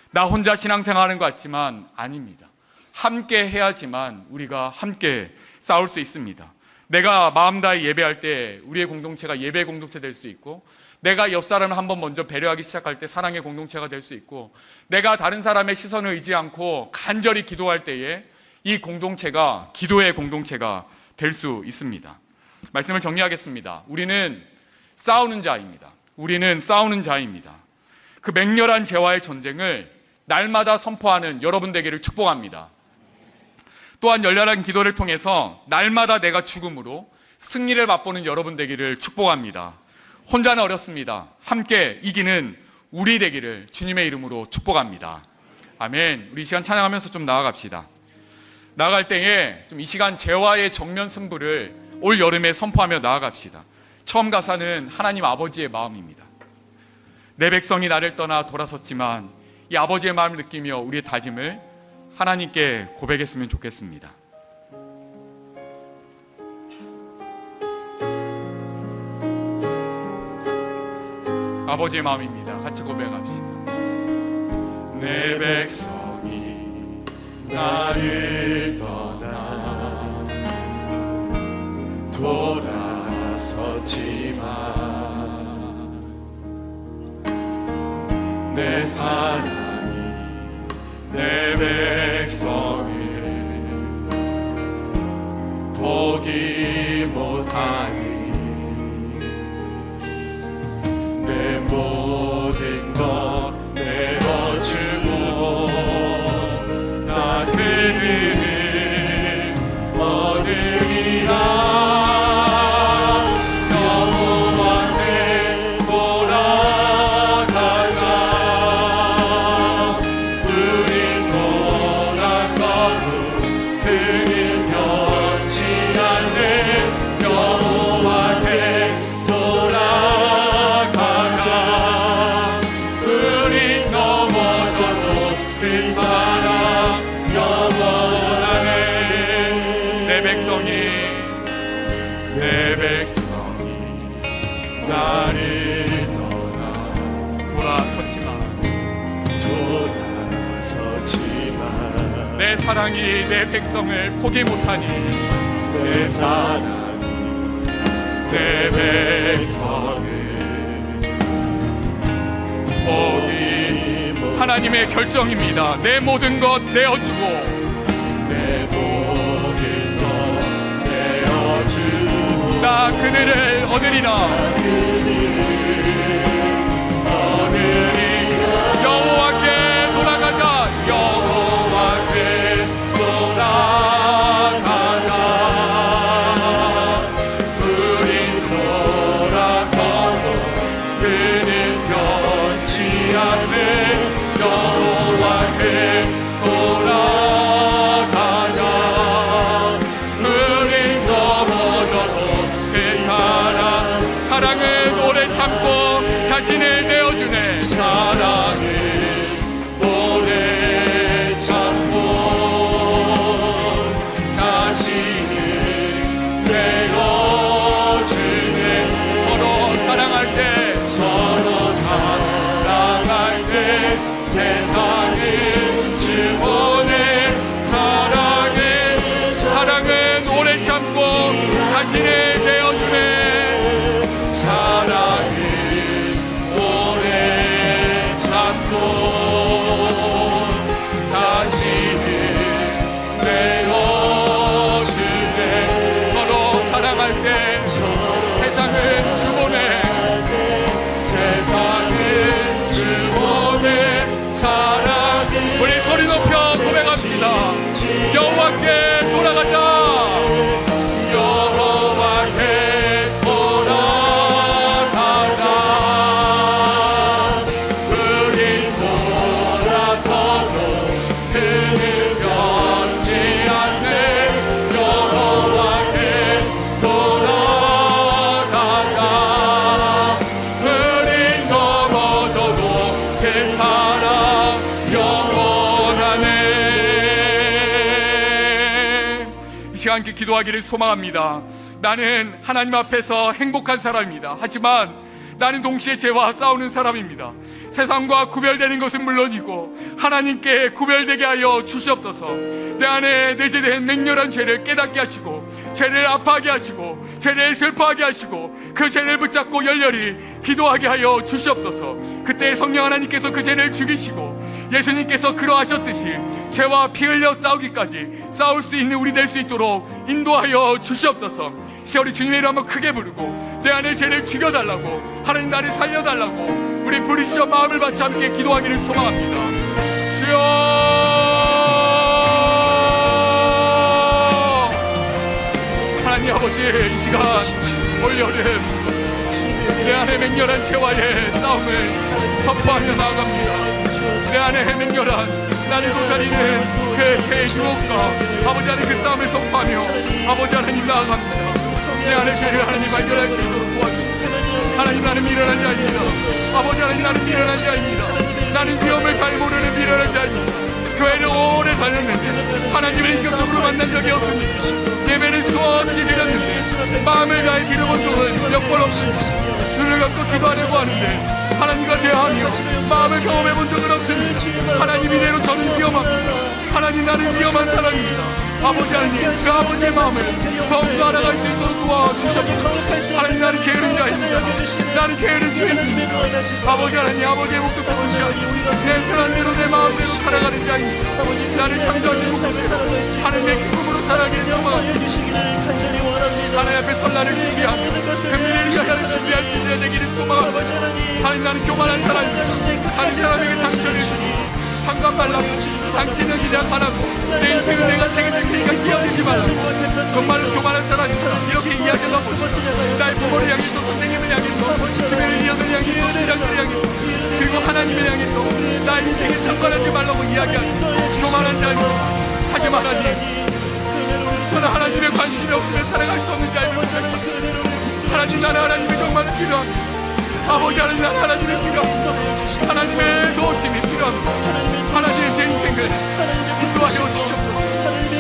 나 혼자 신앙생활하는 것 같지만 아닙니다. 함께 해야지만 우리가 함께 싸울 수 있습니다. 내가 마음 다해 예배할 때 우리의 공동체가 예배의 공동체 될 수 있고, 내가 옆 사람을 한번 먼저 배려하기 시작할 때 사랑의 공동체가 될 수 있고, 내가 다른 사람의 시선을 의지 않고 간절히 기도할 때에 이 공동체가 기도의 공동체가 될 수 있습니다. 말씀을 정리하겠습니다. 우리는 싸우는 자입니다. 우리는 싸우는 자입니다. 그 맹렬한 죄와의 전쟁을 날마다 선포하는 여러분 되기를 축복합니다. 또한 열렬한 기도를 통해서 날마다 내가 죽음으로 승리를 맛보는 여러분 되기를 축복합니다. 혼자는 어렵습니다. 함께 이기는 우리 되기를 주님의 이름으로 축복합니다. 아멘. 우리 이 시간 찬양하면서 좀 나아갑시다. 나아갈 때에 좀 이 시간 죄와의 정면 승부를 올 여름에 선포하며 나아갑시다. 처음 가사는 하나님 아버지의 마음입니다. 내 백성이 나를 떠나 돌아섰지만 이 아버지의 마음을 느끼며 우리의 다짐을 하나님께 고백했으면 좋겠습니다. 아버지의 마음입니다. 같이 고백합시다. 내 백성이 나를 떠나 돌아섰지만 내 사랑이 내 백성을 포기 못하니 내 모든 것 내어주고 나 그들을 얻으리라. 여호와께 돌아가자. 우리 돌아서도 그는 변치 않네. 여호와께 돌아가자. 우리 넘어져도 그 사랑 영원하네. 내 백성이 나를 떠나 돌아섰지만 내 사랑이 내 백성을 포기 못하니 내 사랑이 내 백성을 포기 못 하나님의 결정입니다. 내 모든 것 내어주고 내 모든 것 내어주고 나 그들을 얻으리라. 여호와께 돌아가자. 여호와께 돌아가자. 우린 돌아서도 그는 변치 않네. 여호와께 돌아가자. 우린 넘어져도 그 사랑을 오래 참고 시간 함께 기도하기를 소망합니다. 나는 하나님 앞에서 행복한 사람입니다. 하지만 나는 동시에 죄와 싸우는 사람입니다. 세상과 구별되는 것은 물론이고 하나님께 구별되게 하여 주시옵소서. 내 안에 내재된 맹렬한 죄를 깨닫게 하시고 죄를 아파하게 하시고 죄를 슬퍼하게 하시고 그 죄를 붙잡고 열렬히 기도하게 하여 주시옵소서. 그때 성령 하나님께서 그 죄를 죽이시고 예수님께서 그러하셨듯이 죄와 피 흘려 싸우기까지 싸울 수 있는 우리 될 수 있도록 인도하여 주시옵소서. 우리 주님의 이름 한번 크게 부르고 내 안에 죄를 죽여달라고, 하나님 나를 살려달라고 우리 부르시어 마음을 바쳐 함께 기도하기를 소망합니다. 주여, 하나님 아버지, 이 시간 올여름 내 안에 맹렬한 죄와의 싸움을 선포하며 나아갑니다. 내 안에 맹렬한 나를 도사리는 그 죄의 유혹과 아버지 하나님 그 싸움을 선포하며 아버지 하나님 나아갑니다. 내 안에 죄를 하나님 발견할 수 있도록 도와주십시오. 하나님, 나는 미련한 자입니다. 아버지 하나님, 나는 미련한 자입니다. 나는 위험을 잘 모르는 미련한 자입니다. 교회를 오래 다녔는데 하나님을 인격적으로 만난 적이 없습니다. 예배는 수없이 드렸는데 마음을 다해 드려본 적은 몇 번 없습니다. 눈을 감고 기도하려고 하는데 하나님과 대화하며 마음을 경험해본 적은 없습니다. 하나님, 이대로 저는 위험합니다. 하나님, 나는 위험한 사람입니다. 아버지 하나님, 그 아버지의 마음을 더욱더 알아갈 수 있도록 도와주셔서 하나님, 나는 게으른 자입니다. 나는 게으른 주인입니다. 아버지 하나님, 아버지의 목적과 무시하고 내 편한 대로 내 마음대로 살아가는 자입니다. 나를 창조하신 목적대로 하나님의 기쁨으로 살아가기를 소망합니다. 하나님 앞에 설날을 준비하며 그 미래를 위하여 준비할 수 있는 되기를 소망합니다. 하나님, 나는 교만한 사람입니다. 다른 사람에게 상처를 주고 상관 말라고, 당신은 그냥 하라고, 내 인생을 내가 책임질 테니까 끼어들지 말라고, 정말로 교만한 사람입니다. 이렇게 이야기하고 나의 부모를 향해서, 선생님을 향해서, 주변의 이웃을 향해서, 신장들을 향해서, 그리고 하나님을 향해서 나의 인생에 상관하지 말라고 이야기하는 교만한 자입니다. 하지만 저는 하나님의 관심이 없으면 살아갈 수 없는 자임을 고백합니다. 하나님, 나는 하나님이 정말 필요합니다. 아버지 하나님, 나는 하나님이 필요합니다. 하나님의 도우심이 필요합니다. 하나님의 제 인생을 인도하여 주시옵소서.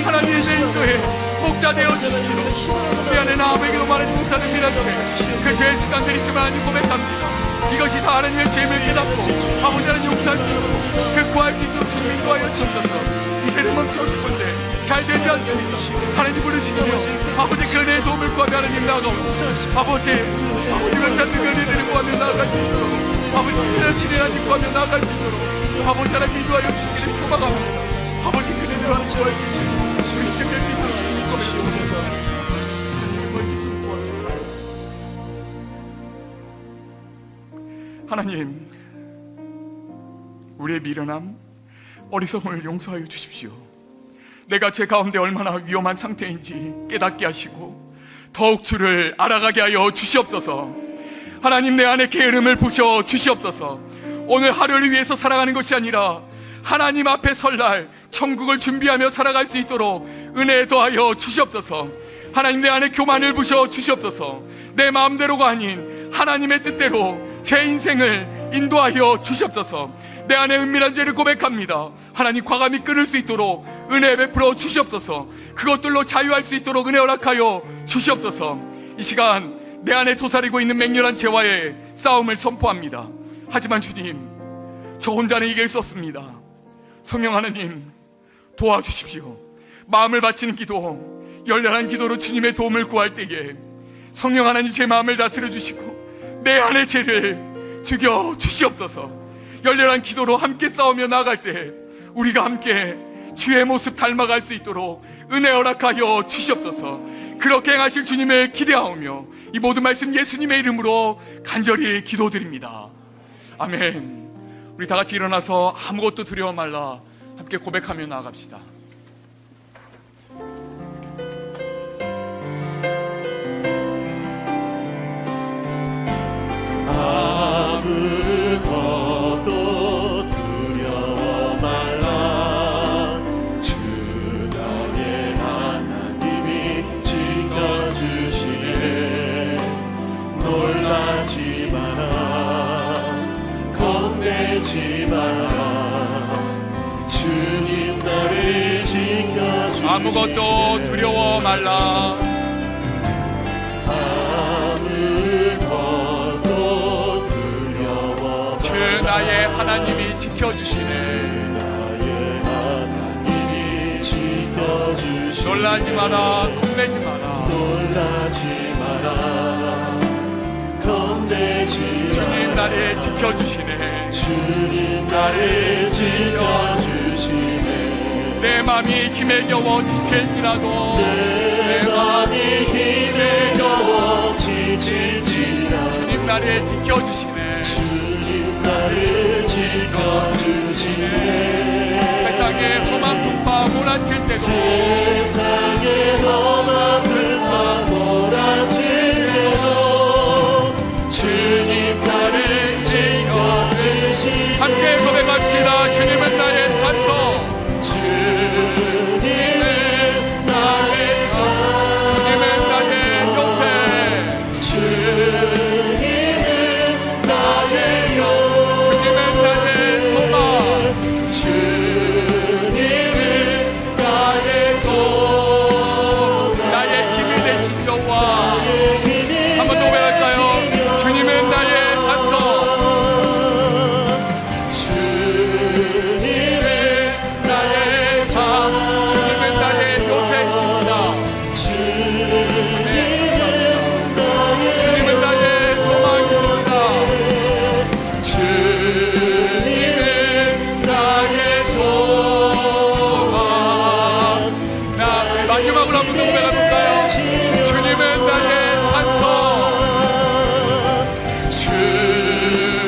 하나님의 제 인도에 목자 되어 주시기로 내 안에 나 아무에게도 말하지 못하는 미란 죄, 그 죄의 습관들이 있으면 하나님 고백합니다. 이것이 다 하나님의 죄임을 깨닫고 아버지 하나님 용서할 수 있도록 그 구할 수 있도록 주님 인도하여 주옵소서. 이 죄를 멈추고 싶은데 잘 되지 않습니다. 하나님 부르시며 아버지 그 은혜의 도움을 구하며 하나님 나아가옵소서. 아버지가 찾는 그 은혜들을 구하며 나아갈 수 있도록 아버지 그녀신의 하나님 구하며 나아갈 수 있도록 아버지 하나님 인도하여 주시기를 소망합니다. 아버지 그네들 하나님 구할 수 있도록 그 시작될 수 있도록 주님 인도하여 주옵소서. 하나님, 우리의 미련함, 어리석음을 용서하여 주십시오. 내가 죄 가운데 얼마나 위험한 상태인지 깨닫게 하시고 더욱 주를 알아가게 하여 주시옵소서. 하나님, 내 안에 게으름을 부셔 주시옵소서. 오늘 하루를 위해서 살아가는 것이 아니라 하나님 앞에 설날 천국을 준비하며 살아갈 수 있도록 은혜 더하여 주시옵소서. 하나님, 내 안에 교만을 부셔 주시옵소서. 내 마음대로가 아닌 하나님의 뜻대로 제 인생을 인도하여 주시옵소서. 내 안에 은밀한 죄를 고백합니다. 하나님, 과감히 끊을 수 있도록 은혜 베풀어 주시옵소서. 그것들로 자유할 수 있도록 은혜 허락하여 주시옵소서. 이 시간 내 안에 도사리고 있는 맹렬한 죄와의 싸움을 선포합니다. 하지만 주님, 저 혼자는 이길 수 없습니다. 성령 하나님, 도와주십시오. 마음을 바치는 기도, 열렬한 기도로 주님의 도움을 구할 때에 성령 하나님, 제 마음을 다스려 주시고 내 안의 죄를 죽여 주시옵소서. 열렬한 기도로 함께 싸우며 나아갈 때 우리가 함께 주의 모습 닮아갈 수 있도록 은혜 허락하여 주시옵소서. 그렇게 행하실 주님을 기대하오며 이 모든 말씀 예수님의 이름으로 간절히 기도드립니다. 아멘. 우리 다 같이 일어나서 아무것도 두려워 말라 함께 고백하며 나아갑시다. 아무것도 두려워 말라. 주 너의 하나님이 지켜주시네. 놀라지 마라, 겁내지 마라. 주님 나를 지켜주시네. 아무것도 두려워 말라. 아무것도 두려워 주 나의 하나님이 지켜주시네. 나의 하나님이 지켜주시네. 놀라지 마라, 겁내지 마라. 놀라지 마라, 겁내지 주님 마라. 나를 지켜주시네. 주님 나를 지켜주시네. 내 맘이 힘에 겨워 지칠지라도 내 맘이 힘에 겨워 지칠지라도 주님 나를 지켜주시네. 주님 나를 지켜주시네. 세상에 험한 풍파 몰아칠 때도 세상에 험한 불과 몰아칠 때도 주님 나를 지켜주시네. 함께 고백합시다. 주님은 나의 산소, 주님은 나의 산, 주님은 나의 요새, 주님은 나의 영, 주님은 나의 소망, 주님은 나의 소망, 나의 힘이 되신 여호와. 힘이 한번 더 고백할까요? 주님은 나의 산소, 주님은 나의 산, 주님은 나의 요새이십니다. 주님은 주님은 나의 소망이십니다. 주님은 나의 소망. 마지막으로 한번 더 고백해볼까요? 주님은 나의 산소,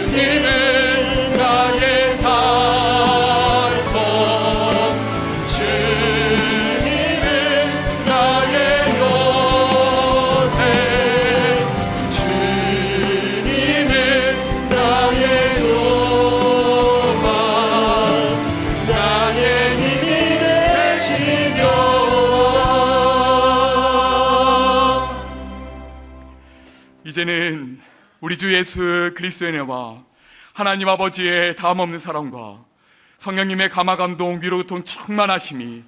주님은 나의 산소, 주님은 나의 요새, 주님은 나의 소망, 나의 힘이 되신 여호와. 이제는 우리 주 예수 그리스도의 은혜와 하나님 아버지의 다함없는 사랑과 성령님의 감화감동 위로통 충만하심이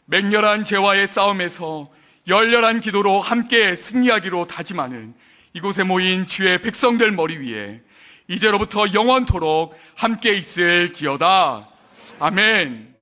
맹렬한 죄와의 싸움에서 열렬한 기도로 함께 승리하기로 다짐하는 이곳에 모인 주의 백성들 머리 위에 이제로부터 영원토록 함께 있을지어다. 아멘.